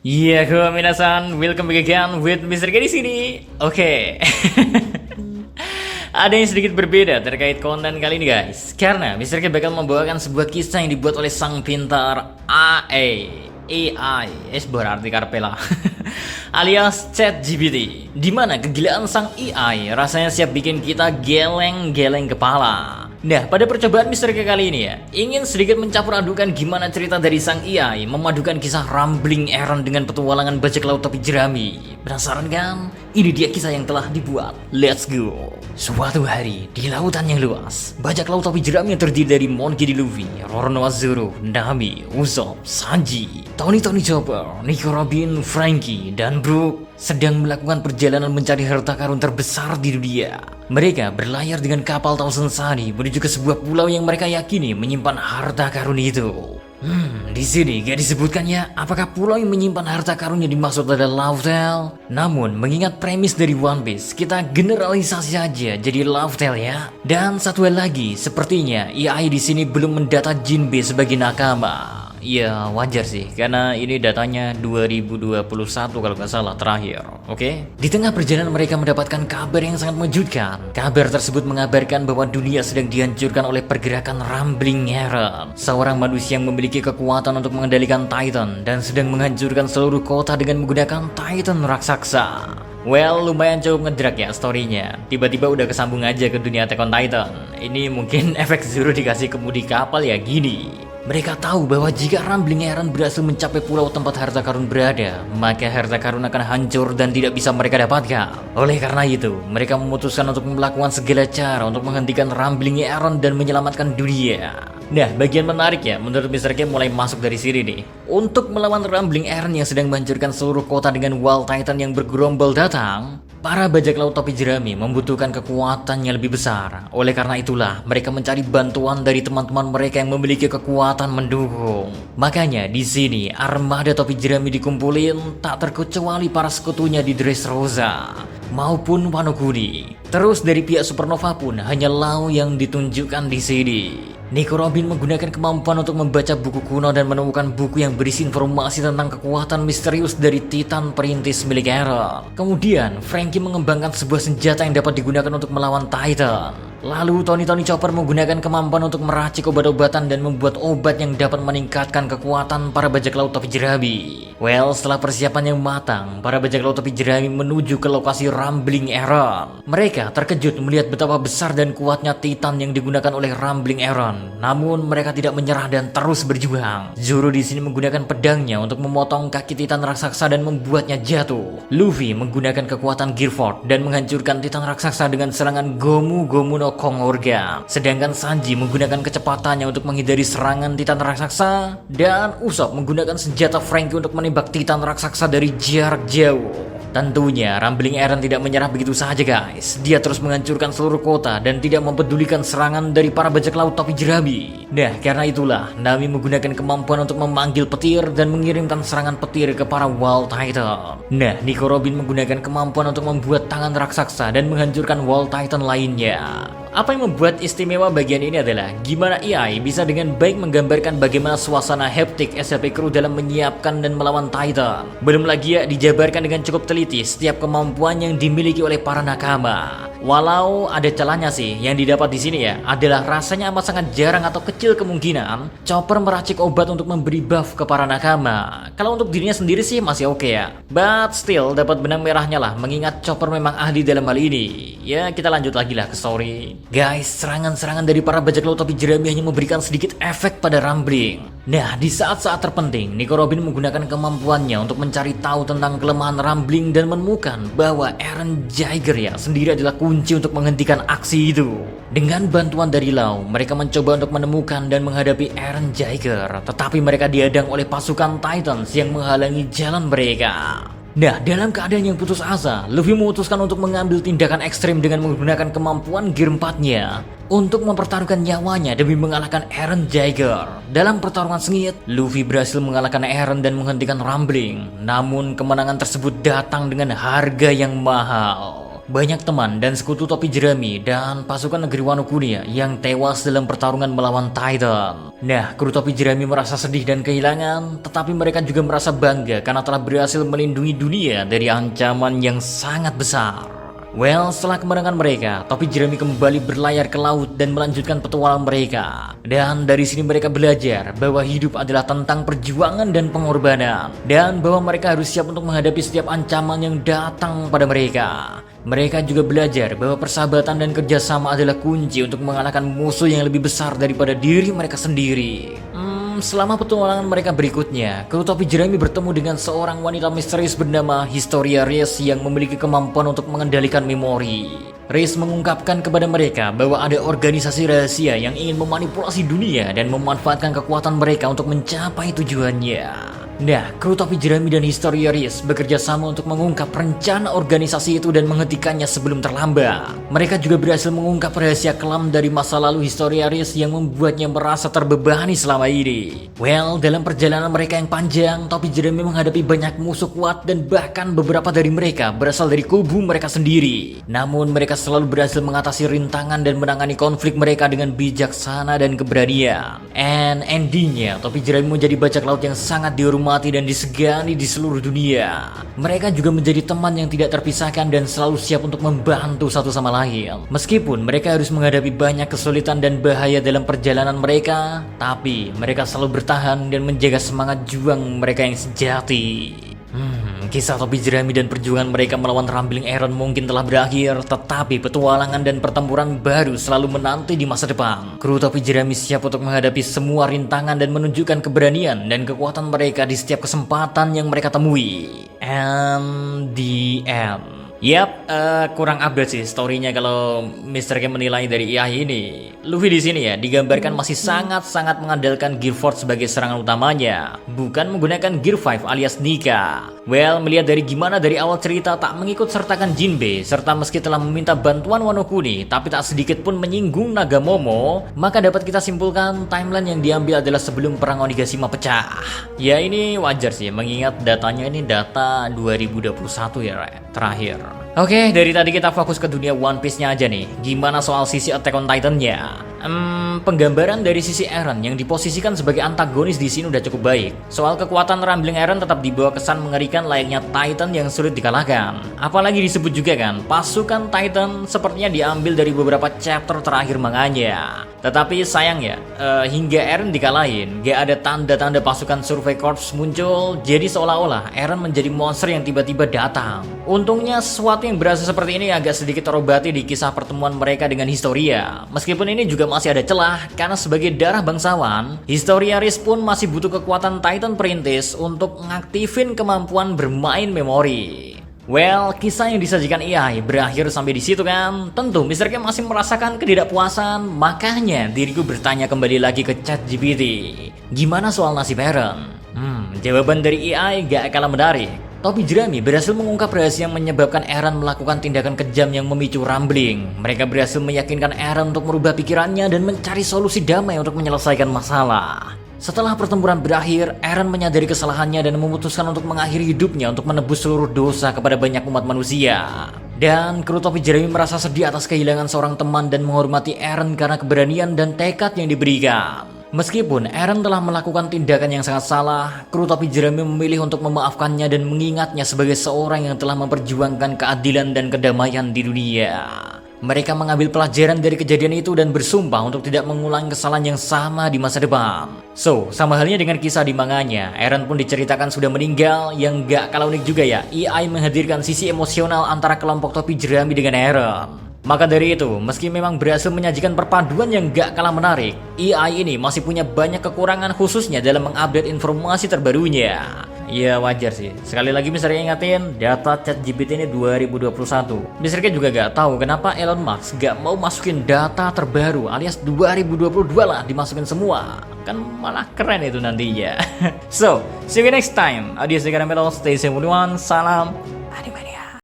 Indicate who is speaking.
Speaker 1: Iya, minasan, welcome back again with Mr. K di sini. Oke. Ada yang sedikit berbeda terkait konten kali ini guys. Karena Mr. K bakal membawakan sebuah kisah yang dibuat oleh sang pintar AI, berarti Carpela. alias ChatGPT. Dimana kegilaan sang AI rasanya siap bikin kita geleng-geleng kepala. Nah, pada percobaan Mr. K kali ini ya, ingin sedikit mencampur adukan gimana cerita dari sang AI memadukan kisah Rambling Aaron dengan petualangan bajak laut topi jerami. Penasaran kan? Ini dia kisah yang telah dibuat. Let's go. Suatu hari, di lautan yang luas, bajak laut topi jerami yang terdiri dari Monkey D. Luffy, Roronoa Zoro, Nami, Usopp, Sanji, Tony Chopper, Nico Robin, Frankie, dan Brook sedang melakukan perjalanan mencari harta karun terbesar di dunia. Mereka berlayar dengan kapal Thousand Sunny menuju ke sebuah pulau yang mereka yakini menyimpan harta karun itu. Di sini gak disebutkan ya apakah pulau yang menyimpan harta karun yang dimaksud adalah Lauftel. Namun mengingat premis dari One Piece, kita generalisasi aja jadi Lauftel ya. Dan satu hal lagi, sepertinya AI di sini belum mendata Jinbe sebagai nakama. Ya wajar sih, karena ini datanya 2021 kalau nggak salah terakhir, oke? Di tengah perjalanan mereka mendapatkan kabar yang sangat mengejutkan. Kabar tersebut mengabarkan bahwa dunia sedang dihancurkan oleh pergerakan Rambling Aaron, seorang manusia yang memiliki kekuatan untuk mengendalikan Titan dan sedang menghancurkan seluruh kota dengan menggunakan Titan raksasa. Well, lumayan cukup ngedrag ya storynya. Tiba-tiba udah kesambung aja ke dunia Attack on Titan. Ini mungkin efek Zoro dikasih kemudi kapal ya gini. Mereka tahu bahwa jika Rambling Aaron berhasil mencapai pulau tempat harta karun berada, maka harta karun akan hancur dan tidak bisa mereka dapatkan. Oleh karena itu, mereka memutuskan untuk melakukan segala cara untuk menghentikan Rambling Aaron dan menyelamatkan dunia. Nah, bagian menarik ya, menurut Mr. K mulai masuk dari sini nih. Untuk melawan Rambling Aaron yang sedang menghancurkan seluruh kota dengan Wall Titan yang bergerombol datang, para bajak laut topi jerami membutuhkan kekuatan yang lebih besar. Oleh karena itulah, mereka mencari bantuan dari teman-teman mereka yang memiliki kekuatan mendukung. Makanya di sini armada topi jerami dikumpulin, tak terkecuali para sekutunya di Dressrosa maupun Wano Kuni. Terus dari pihak Supernova pun hanya Lau yang ditunjukkan di sini. Nico Robin menggunakan kemampuan untuk membaca buku kuno dan menemukan buku yang berisi informasi tentang kekuatan misterius dari Titan perintis milik Aaron. Kemudian, Frankie mengembangkan sebuah senjata yang dapat digunakan untuk melawan Titan. Lalu Tony Chopper menggunakan kemampuan untuk meracik obat-obatan dan membuat obat yang dapat meningkatkan kekuatan para bajak laut topi jerami. Well, setelah persiapan yang matang, para bajak laut topi jerami menuju ke lokasi Rambling Aaron. Mereka terkejut melihat betapa besar dan kuatnya Titan yang digunakan oleh Rambling Aaron. Namun mereka tidak menyerah dan terus berjuang. Zoro di sini menggunakan pedangnya untuk memotong kaki Titan raksasa dan membuatnya jatuh. Luffy menggunakan kekuatan Gear Force dan menghancurkan Titan raksasa dengan serangan Gomu Gomu no Kongorgan. Sedangkan Sanji menggunakan kecepatannya untuk menghindari serangan Titan raksasa, dan Usopp menggunakan senjata Frankie untuk menembak Titan raksasa dari jarak jauh. Tentunya Rambling Aaron tidak menyerah begitu saja guys. Dia terus menghancurkan seluruh kota dan tidak mempedulikan serangan dari para bajak laut topi jerami. Nah, karena itulah Nami menggunakan kemampuan untuk memanggil petir dan mengirimkan serangan petir ke para Wall Titan. Nah, Nico Robin menggunakan kemampuan untuk membuat tangan raksasa dan menghancurkan Wall Titan lainnya. Apa yang membuat istimewa bagian ini adalah gimana AI bisa dengan baik menggambarkan bagaimana suasana heptik SLP Crew dalam menyiapkan dan melawan Titan. Belum lagi ya dijabarkan dengan cukup teliti setiap kemampuan yang dimiliki oleh para nakama. Walau ada celahnya sih, yang didapat di sini ya adalah rasanya amat sangat jarang atau kecil kemungkinan Chopper meracik obat untuk memberi buff ke para nakama. Kalau untuk dirinya sendiri sih masih oke ya, but still dapat benang merahnya lah mengingat Chopper memang ahli dalam hal ini. Ya kita lanjut lagi lah ke story. Guys, serangan-serangan dari para bajak laut topi jerami hanya memberikan sedikit efek pada Rambling. Nah, di saat-saat terpenting, Nico Robin menggunakan kemampuannya untuk mencari tahu tentang kelemahan Rambling dan menemukan bahwa Eren Jaeger ya sendiri adalah kunci untuk menghentikan aksi itu. Dengan bantuan dari Lau, mereka mencoba untuk menemukan dan menghadapi Eren Jaeger, tetapi mereka dihadang oleh pasukan Titans yang menghalangi jalan mereka. Nah, dalam keadaan yang putus asa, Luffy memutuskan untuk mengambil tindakan ekstrim dengan menggunakan kemampuan Gear 4-nya untuk mempertaruhkan nyawanya demi mengalahkan Eren Jaeger. Dalam pertarungan sengit, Luffy berhasil mengalahkan Eren dan menghentikan Rambling. Namun, kemenangan tersebut datang dengan harga yang mahal. Banyak teman dan sekutu topi jerami dan pasukan negeri Wano Kuni yang tewas dalam pertarungan melawan Titan. Nah, kru topi jerami merasa sedih dan kehilangan, tetapi mereka juga merasa bangga karena telah berhasil melindungi dunia dari ancaman yang sangat besar. Well, setelah kemenangan mereka, topi jerami kembali berlayar ke laut dan melanjutkan petualangan mereka. Dan dari sini mereka belajar bahwa hidup adalah tentang perjuangan dan pengorbanan, dan bahwa mereka harus siap untuk menghadapi setiap ancaman yang datang pada mereka. Mereka juga belajar bahwa persahabatan dan kerjasama adalah kunci untuk mengalahkan musuh yang lebih besar daripada diri mereka sendiri. Selama petualangan mereka berikutnya, kru topi jerami bertemu dengan seorang wanita misterius bernama Historia Reyes yang memiliki kemampuan untuk mengendalikan memori. Reyes mengungkapkan kepada mereka bahwa ada organisasi rahasia yang ingin memanipulasi dunia dan memanfaatkan kekuatan mereka untuk mencapai tujuannya. Nah, kru topi jerami dan Historia Reyes bekerja sama untuk mengungkap rencana organisasi itu dan menghentikannya sebelum terlambat. Mereka juga berhasil mengungkap rahasia kelam dari masa lalu Historia Reyes yang membuatnya merasa terbebani selama ini. Well, dalam perjalanan mereka yang panjang, topi jerami menghadapi banyak musuh kuat dan bahkan beberapa dari mereka berasal dari kubu mereka sendiri. Namun mereka selalu berhasil mengatasi rintangan dan menangani konflik mereka dengan bijaksana dan keberanian. And endingnya, topi jerami menjadi bajak laut yang sangat dihormati dan disegani di seluruh dunia. Mereka juga menjadi teman yang tidak terpisahkan dan selalu siap untuk membantu satu sama lain. Meskipun mereka harus menghadapi banyak kesulitan dan bahaya dalam perjalanan mereka, tapi mereka selalu bertahan dan menjaga semangat juang mereka yang sejati. Kisah topi jerami dan perjuangan mereka melawan Rambling Iron mungkin telah berakhir, tetapi petualangan dan pertempuran baru selalu menanti di masa depan. Kru topi jerami siap untuk menghadapi semua rintangan dan menunjukkan keberanian dan kekuatan mereka di setiap kesempatan yang mereka temui. And the end. Yap, kurang update sih storynya kalau Mr. K menilai dari AI ini. Luffy di sini ya digambarkan masih sangat-sangat mengandalkan Gear 4 sebagai serangan utamanya, bukan menggunakan Gear 5 alias Nika. Well, melihat dari gimana dari awal cerita tak mengikut sertakan Jinbe, serta meski telah meminta bantuan Wano Kuni, tapi tak sedikit pun menyinggung Naga Momo, maka dapat kita simpulkan timeline yang diambil adalah sebelum perang Onigashima pecah. Ya ini wajar sih, mengingat datanya ini data 2021 ya, terakhir. Oke, dari tadi kita fokus ke dunia One Piece-nya aja nih. Gimana soal sisi Attack on Titan-nya? Penggambaran dari sisi Eren yang diposisikan sebagai antagonis di sini udah cukup baik. Soal kekuatan Rambling Eren tetap dibawa kesan mengerikan layaknya Titan yang sulit dikalahkan. Apalagi disebut juga kan, pasukan Titan sepertinya diambil dari beberapa chapter terakhir manganya. Tetapi sayang ya, hingga Eren dikalahin, gak ada tanda-tanda pasukan Survey Corps muncul, jadi seolah-olah Eren menjadi monster yang tiba-tiba datang. Untungnya sesuatu yang berasa seperti ini agak sedikit terobati di kisah pertemuan mereka dengan Historia. Meskipun ini juga masih ada celah, karena sebagai darah bangsawan, Historia Reyes pun masih butuh kekuatan Titan Perintis untuk ngaktifin kemampuan bermain memori. Well, kisah yang disajikan AI berakhir sampai di situ kan. Tentu Mr. K masih merasakan ketidakpuasan, makanya diriku bertanya kembali lagi ke ChatGPT. Gimana soal nasib Eren? Jawaban dari AI gak kalah menarik. Topi jerami berhasil mengungkap rahasia yang menyebabkan Eren melakukan tindakan kejam yang memicu Rambling. Mereka berhasil meyakinkan Eren untuk merubah pikirannya dan mencari solusi damai untuk menyelesaikan masalah. Setelah pertempuran berakhir, Eren menyadari kesalahannya dan memutuskan untuk mengakhiri hidupnya untuk menebus seluruh dosa kepada banyak umat manusia. Dan kru topi jerami merasa sedih atas kehilangan seorang teman dan menghormati Eren karena keberanian dan tekad yang diberikan. Meskipun Eren telah melakukan tindakan yang sangat salah, kru topi jerami memilih untuk memaafkannya dan mengingatnya sebagai seorang yang telah memperjuangkan keadilan dan kedamaian di dunia. Mereka mengambil pelajaran dari kejadian itu dan bersumpah untuk tidak mengulangi kesalahan yang sama di masa depan. So, sama halnya dengan kisah di manganya, Eren pun diceritakan sudah meninggal, yang gak kalah unik juga ya, AI menghadirkan sisi emosional antara kelompok topi jerami dengan Eren. Maka dari itu, meski memang berhasil menyajikan perpaduan yang gak kalah menarik, AI ini masih punya banyak kekurangan khususnya dalam mengupdate informasi terbarunya. Ya wajar sih, sekali lagi Mr. K ingatin, data ChatGPT ini 2021. Mr. K juga gak tahu kenapa Elon Musk gak mau masukin data terbaru alias 2022 lah dimasukin semua. Kan malah keren itu nantinya. So, see you next time. Adios, stay safe everyone. Salam anime.